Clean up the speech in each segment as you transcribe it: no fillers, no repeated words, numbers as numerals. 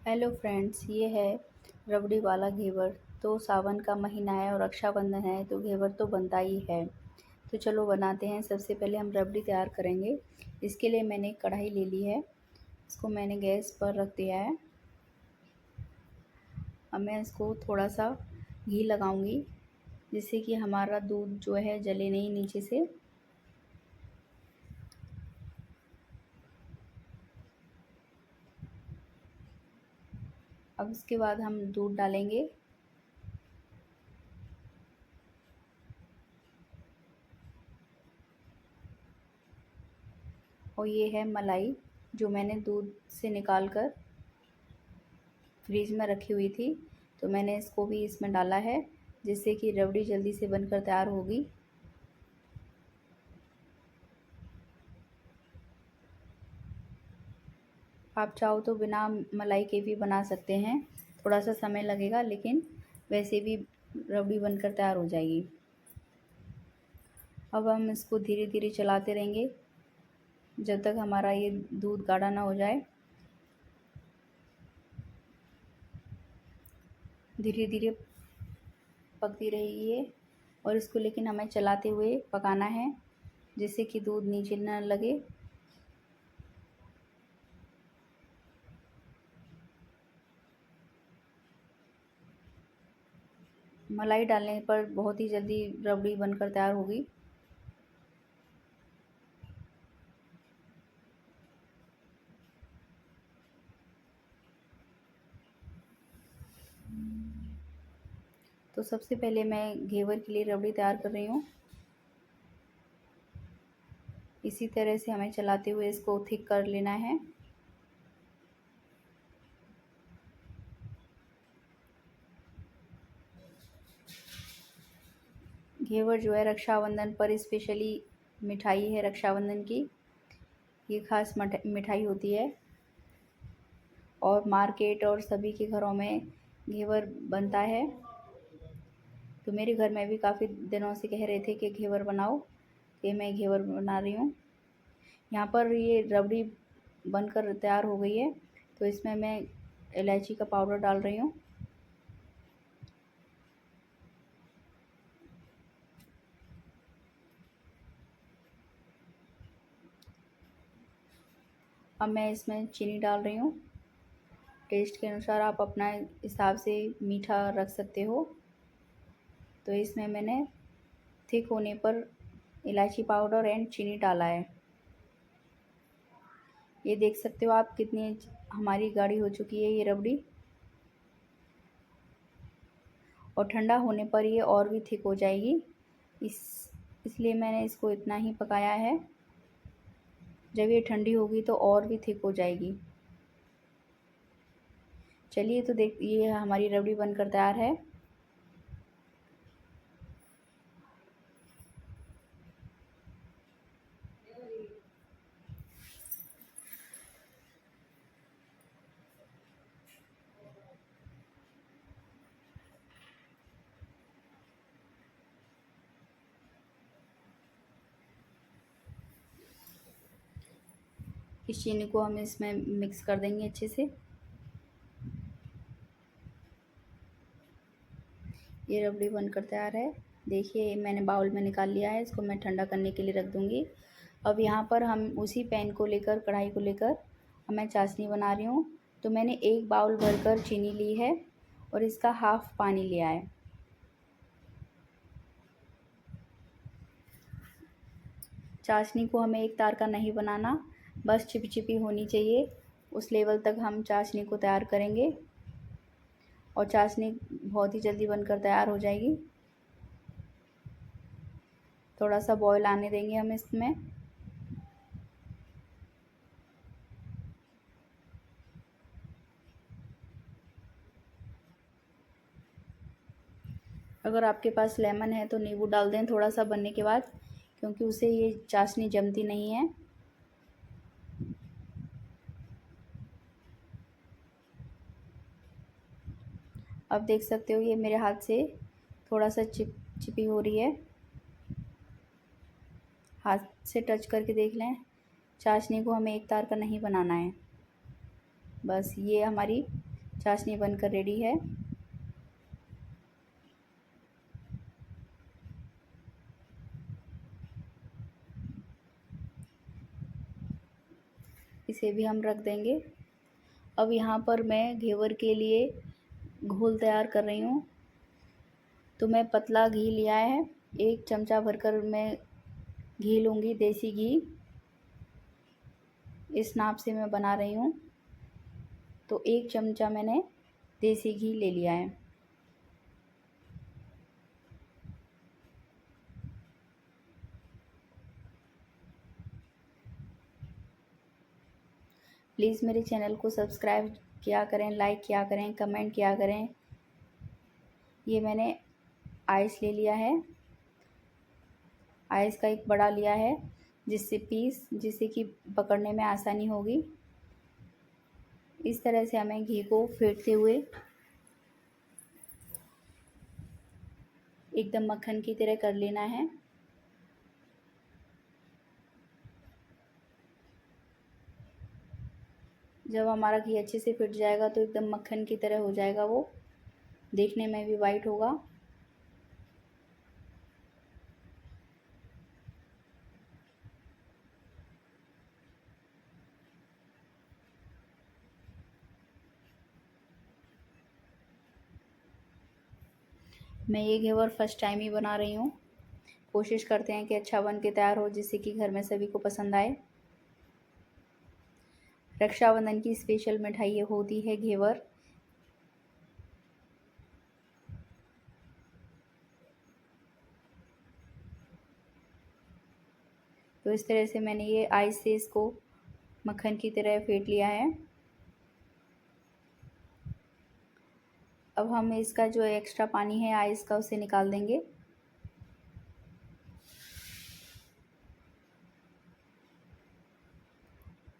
Hello friends, ये है रबड़ी वाला घेवर। तो सावन का महीना है और रक्षाबंधन है तो घेवर तो बनता ही है। तो चलो बनाते हैं। सबसे पहले हम रबड़ी तैयार करेंगे। इसके लिए मैंने एक कढ़ाई ले ली है, इसको मैंने गैस पर रख दिया है। अब मैं इसको थोड़ा सा घी लगाऊंगी जिससे कि हमारा दूध जो है जले नहीं नीचे से। अब इसके बाद हम दूध डालेंगे और ये है मलाई जो मैंने दूध से निकाल कर फ्रीज में रखी हुई थी। तो मैंने इसको भी इसमें डाला है जिससे कि रबड़ी जल्दी से बनकर तैयार होगी। आप चाहो तो बिना मलाई के भी बना सकते हैं, थोड़ा सा समय लगेगा लेकिन वैसे भी रबड़ी बनकर तैयार हो जाएगी। अब हम इसको धीरे धीरे चलाते रहेंगे जब तक हमारा ये दूध गाढ़ा ना हो जाए। धीरे धीरे पकती रहेगी ये, और इसको लेकिन हमें चलाते हुए पकाना है जिससे कि दूध नीचे न लगे। मलाई डालने पर बहुत ही जल्दी रबड़ी बनकर तैयार होगी। तो सबसे पहले मैं घेवर के लिए रबड़ी तैयार कर रही हूँ। इसी तरह से हमें चलाते हुए इसको थिक कर लेना है। घेवर जो है रक्षाबंधन पर स्पेशली मिठाई है रक्षाबंधन की। ये खास मिठाई होती है और मार्केट और सभी के घरों में घेवर बनता है। तो मेरे घर में भी काफ़ी दिनों से कह रहे थे कि घेवर बनाओ, कि मैं घेवर बना रही हूँ। यहाँ पर ये रबड़ी बनकर तैयार हो गई है तो इसमें मैं इलायची का पाउडर डाल रही हूँ। अब मैं इसमें चीनी डाल रही हूँ। टेस्ट के अनुसार आप अपना हिसाब से मीठा रख सकते हो। तो इसमें मैंने थिक होने पर इलायची पाउडर एंड चीनी डाला है। ये देख सकते हो आप कितनी हमारी गाढ़ी हो चुकी है ये रबड़ी, और ठंडा होने पर ये और भी थिक हो जाएगी। इसलिए मैंने इसको इतना ही पकाया है। जब ये ठंडी होगी तो और भी थिक हो जाएगी। चलिए तो देख, ये हमारी रबड़ी बनकर तैयार है। इस चीनी को हम इसमें मिक्स कर देंगे अच्छे से। ये रबड़ी बनकर तैयार है। देखिए मैंने बाउल में निकाल लिया है, इसको मैं ठंडा करने के लिए रख दूँगी। अब यहाँ पर हम उसी पैन को लेकर, कढ़ाई को लेकर मैं चाशनी बना रही हूँ। तो मैंने एक बाउल भरकर चीनी ली है और इसका हाफ़ पानी लिया है। चाशनी को हमें एक तार का नहीं बनाना, बस चिपचिपी होनी चाहिए, उस लेवल तक हम चाशनी को तैयार करेंगे और चाशनी बहुत ही जल्दी बनकर तैयार हो जाएगी। थोड़ा सा बॉयल आने देंगे हम इसमें। अगर आपके पास लेमन है तो नींबू डाल दें थोड़ा सा बनने के बाद, क्योंकि उसे ये चाशनी जमती नहीं है। अब देख सकते हो ये मेरे हाथ से थोड़ा सा चिपी हो रही है। हाथ से टच करके देख लें। चाशनी को हमें एक तार का नहीं बनाना है, बस ये हमारी चाशनी बनकर रेडी है। इसे भी हम रख देंगे। अब यहाँ पर मैं घेवर के लिए घोल तैयार कर रही हूँ। तो मैं पतला घी लिया है, 1 चमचा भरकर मैं घी लूँगी, देसी घी। इस नाप से मैं बना रही हूँ। तो 1 चमचा मैंने देसी घी ले लिया है। प्लीज़ मेरे चैनल को सब्सक्राइब किया करें, लाइक किया करें, कमेंट किया करें। ये मैंने आइस ले लिया है, आइस का एक बड़ा लिया है, जिससे कि पकड़ने में आसानी होगी। इस तरह से हमें घी को फेंटते हुए एकदम मक्खन की तरह कर लेना है। जब हमारा घी अच्छे से फिट जाएगा तो एकदम मक्खन की तरह हो जाएगा, वो देखने में भी वाइट होगा। मैं ये घेवर फर्स्ट टाइम ही बना रही हूँ। कोशिश करते हैं कि अच्छा बन के तैयार हो, जिससे कि घर में सभी को पसंद आए। रक्षाबंधन की स्पेशल मिठाई ये होती है घेवर। तो इस तरह से मैंने ये आइस से इसको मक्खन की तरह फेंट लिया है। अब हम इसका जो एक्स्ट्रा पानी है आइस का, उसे निकाल देंगे।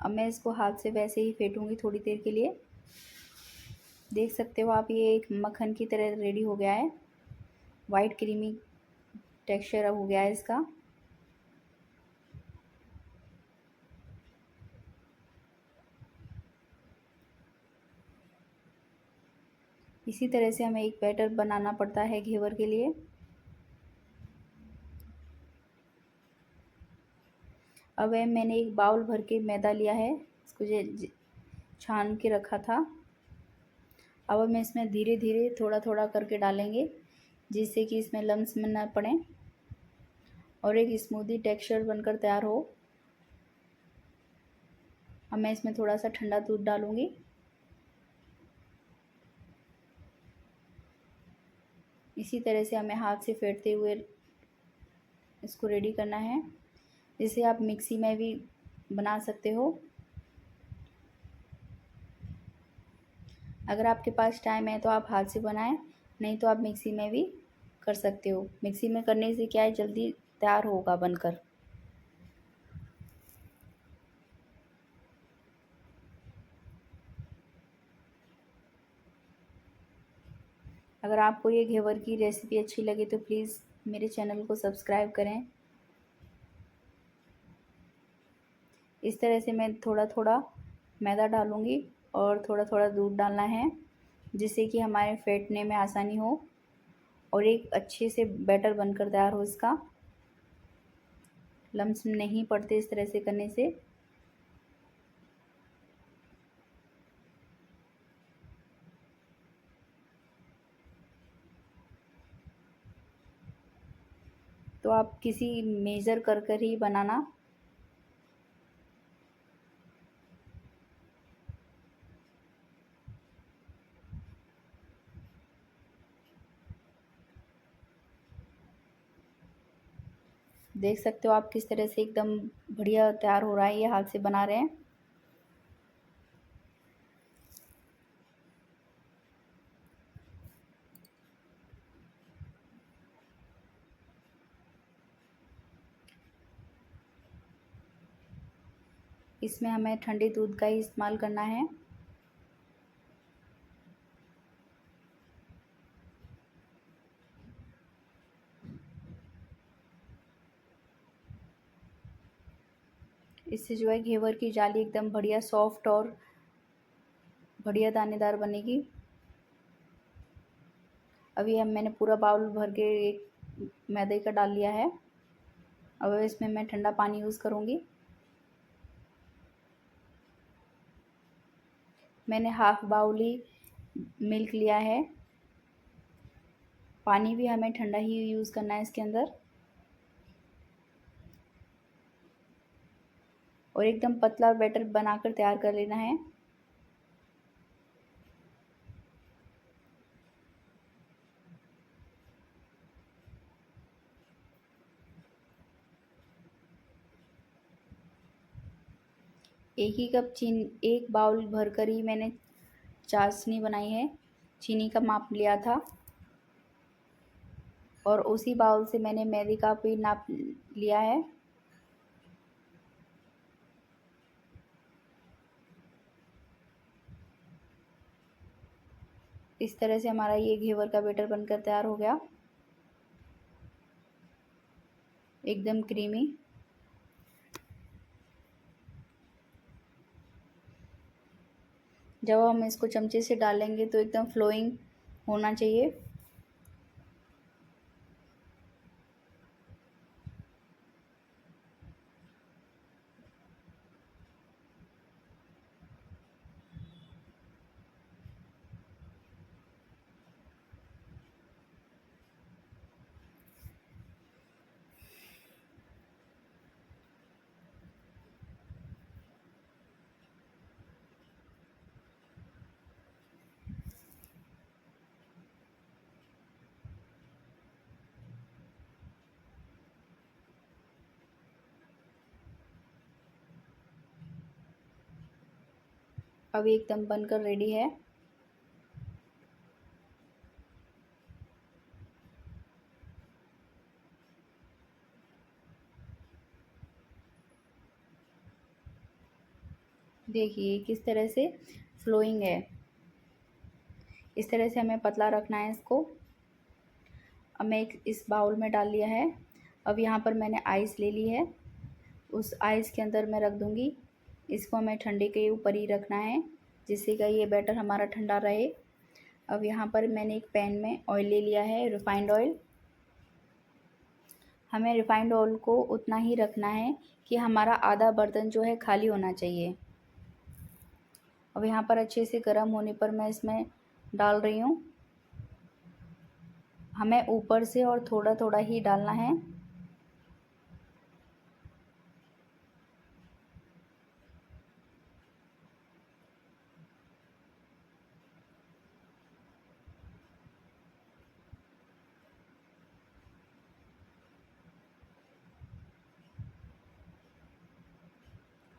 अब मैं इसको हाथ से वैसे ही फेंटूंगी थोड़ी देर के लिए। देख सकते हो आप, ये एक मक्खन की तरह रेडी हो गया है। वाइट क्रीमी टेक्सचर अब हो गया है इसका। इसी तरह से हमें एक बैटर बनाना पड़ता है घेवर के लिए। अब मैंने एक बाउल भर के मैदा लिया है, इसको छान के रखा था। अब हम इसमें धीरे धीरे थोड़ा थोड़ा करके डालेंगे, जिससे कि इसमें लम्स में ना पड़े और एक स्मूदी टेक्सचर बनकर तैयार हो। अब मैं इसमें थोड़ा सा ठंडा दूध डालूँगी। इसी तरह से हमें हाथ से फेंटते हुए इसको रेडी करना है। जिसे आप मिक्सी में भी बना सकते हो। अगर आपके पास टाइम है तो आप हाथ से बनाएं, नहीं तो आप मिक्सी में भी कर सकते हो। मिक्सी में करने से क्या है, जल्दी तैयार होगा बनकर। अगर आपको ये घेवर की रेसिपी अच्छी लगे तो प्लीज़ मेरे चैनल को सब्सक्राइब करें। इस तरह से मैं थोड़ा थोड़ा मैदा डालूँगी और थोड़ा थोड़ा दूध डालना है, जिससे कि हमारे फेंटने में आसानी हो और एक अच्छे से बैटर बनकर तैयार हो इसका। लम्स नहीं पड़ते इस तरह से करने से। तो आप किसी मेज़र कर कर ही बनाना। देख सकते हो आप किस तरह से एकदम बढ़िया तैयार हो रहा है, ये हाथ से बना रहे हैं। इसमें हमें ठंडे दूध का ही इस्तेमाल करना है। इससे जो है घेवर की जाली एकदम बढ़िया सॉफ्ट और बढ़िया दानेदार बनेगी। अभी हम मैंने पूरा बाउल भर के एक मैदे का डाल लिया है। अब इसमें मैं ठंडा पानी यूज़ करूँगी। मैंने हाफ बाउल ही मिल्क लिया है। पानी भी हमें ठंडा ही यूज़ करना है इसके अंदर, और एकदम पतला बैटर बनाकर तैयार कर लेना है। एक बाउल भरकर ही मैंने चाशनी बनाई है। चीनी का माप लिया था और उसी बाउल से मैंने मैदे का भी नाप लिया है। इस तरह से हमारा ये घेवर का बैटर बनकर तैयार हो गया, एकदम क्रीमी। जब हम इसको चमचे से डालेंगे तो एकदम फ्लोइंग होना चाहिए। अब एकदम बनकर रेडी है। देखिए किस तरह से फ्लोइंग है। इस तरह से हमें पतला रखना है इसको। अब मैं इस बाउल में डाल लिया है। अब यहाँ पर मैंने आइस ले ली है, उस आइस के अंदर मैं रख दूँगी। इसको हमें ठंडे के ऊपर ही रखना है, जिससे कि ये बैटर हमारा ठंडा रहे। अब यहाँ पर मैंने एक पैन में ऑयल ले लिया है, रिफाइंड ऑयल। हमें रिफाइंड ऑयल को उतना ही रखना है कि हमारा आधा बर्तन जो है खाली होना चाहिए। अब यहाँ पर अच्छे से गर्म होने पर मैं इसमें डाल रही हूँ। हमें ऊपर से और थोड़ा थोड़ा ही डालना है।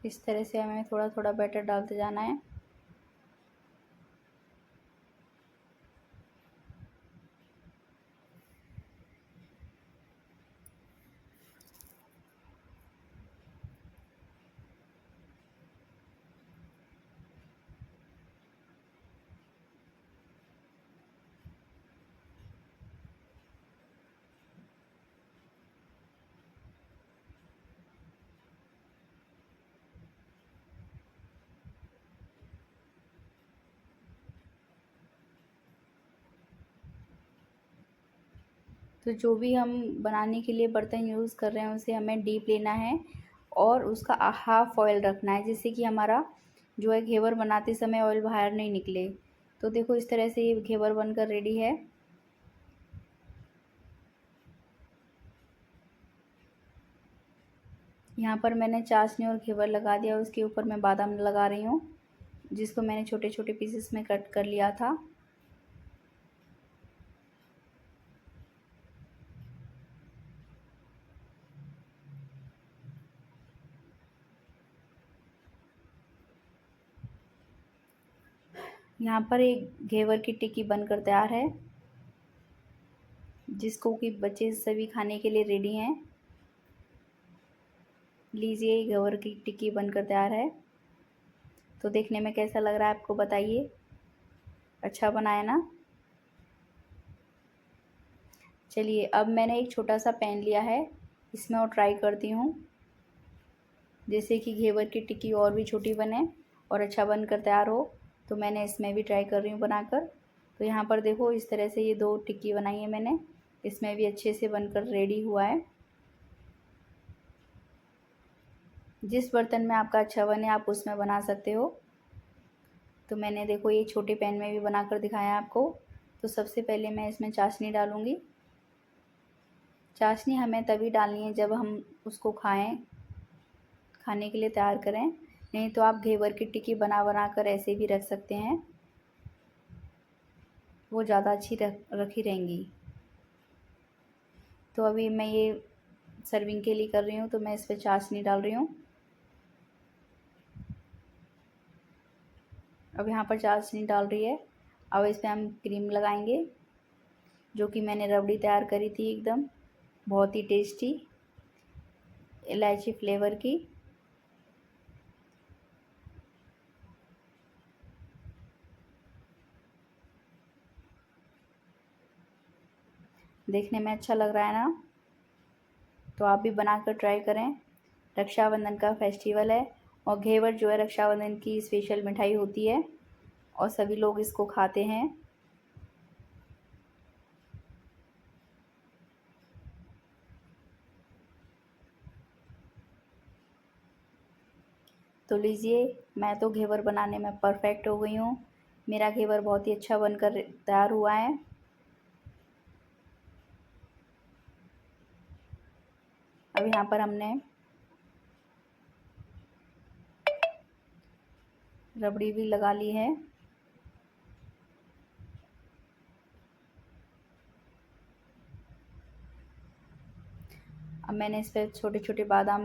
इस तरह से हमें थोड़ा थोड़ा बैटर डालते जाना है। तो जो भी हम बनाने के लिए बर्तन यूज़ कर रहे हैं उसे हमें डीप लेना है और उसका हाफ ऑयल रखना है, जिससे कि हमारा जो है घेवर बनाते समय ऑयल बाहर नहीं निकले। तो देखो इस तरह से ये घेवर बनकर रेडी है। यहाँ पर मैंने चाशनी और घेवर लगा दिया, उसके ऊपर मैं बादाम लगा रही हूँ, जिसको मैंने छोटे छोटे पीसेस में कट कर लिया था। यहाँ पर एक घेवर की टिक्की बनकर तैयार है, जिसको कि बच्चे सभी खाने के लिए रेडी हैं। लीजिए घेवर की टिक्की बनकर तैयार है। तो देखने में कैसा लग रहा है आपको बताइए, अच्छा बनाया ना। चलिए अब मैंने एक छोटा सा पैन लिया है, इसमें और ट्राई करती हूँ, जैसे कि घेवर की टिक्की और भी छोटी बने और अच्छा बनकर तैयार हो। तो मैंने इसमें भी ट्राई कर रही हूँ बनाकर। तो यहाँ पर देखो इस तरह से ये 2 टिक्की बनाई है मैंने, इसमें भी अच्छे से बनकर रेडी हुआ है। जिस बर्तन में आपका अच्छा बने आप उसमें बना सकते हो। तो मैंने देखो ये छोटे पैन में भी बनाकर दिखाया आपको। तो सबसे पहले मैं इसमें चाशनी डालूँगी। चाशनी हमें तभी डालनी है जब हम उसको खाने के लिए तैयार करें, नहीं तो आप घेवर की टिक्की बना कर ऐसे भी रख सकते हैं, वो ज़्यादा अच्छी रखी रहेंगी। तो अभी मैं ये सर्विंग के लिए कर रही हूँ, तो मैं इस पर चाशनी डाल रही हूँ। अब यहाँ पर चाशनी डाल रही है। अब इस पर हम क्रीम लगाएंगे, जो कि मैंने रबड़ी तैयार करी थी, एकदम बहुत ही टेस्टी इलायची फ्लेवर की। देखने में अच्छा लग रहा है ना? तो आप भी बनाकर ट्राई करें। रक्षाबंधन का फेस्टिवल है और घेवर जो है रक्षाबंधन की स्पेशल मिठाई होती है और सभी लोग इसको खाते हैं। तो लीजिए, मैं तो घेवर बनाने में परफेक्ट हो गई हूँ। मेरा घेवर बहुत ही अच्छा बनकर तैयार हुआ है। अब यहाँ पर हमने रबड़ी भी लगा ली है। अब मैंने इस पर छोटे छोटे बादाम